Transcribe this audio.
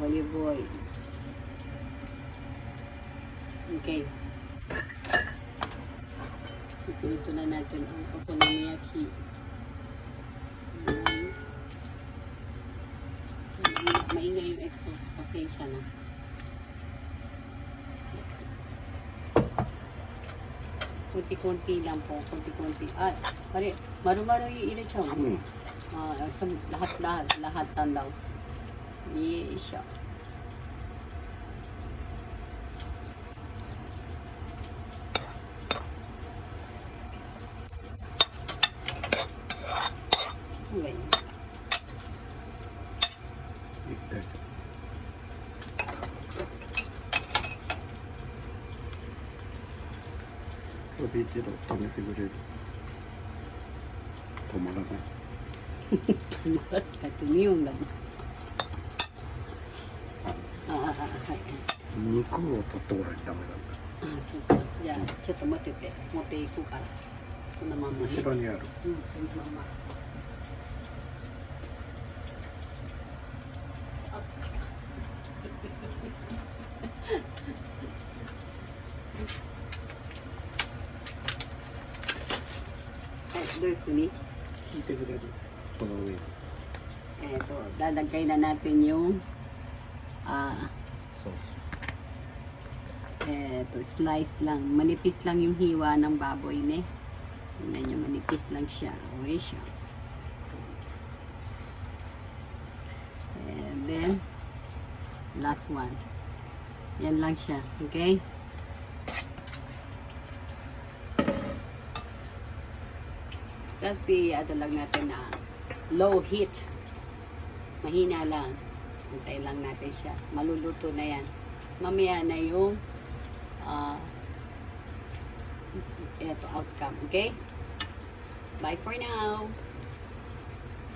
olive oil. Okay. Ipinito na natin ang okonomiyaki. Maingay yung exhaust. Pasensya na. Kunti-kunti lang po. Kunti-kunti. Pare, maru-maru yung inichaw. Lahat tandaw. Yesha. Okay.ビーチを食べてくれる。止まらない。止まらないって匂うんだもん。はい。肉を取っておられダメなんだ。そうか。じゃあちょっと持っていくから。そのまんま、ね。後ろにある。そのまま。どういうふうに引いてくれる。その上に。lalagay na natin yung slice lang. Manipis lang yung hiwa ng baboy, ne. Tingnan nyo, manipis lang siya. Okay siya. And then, last one. Yan lang siya. Okay? Kasi lang natin na low heat. Mahina lang. Hintay lang natin siya. Maluluto na yan. Mamaya na yung ito outcome. Okay? Bye for now.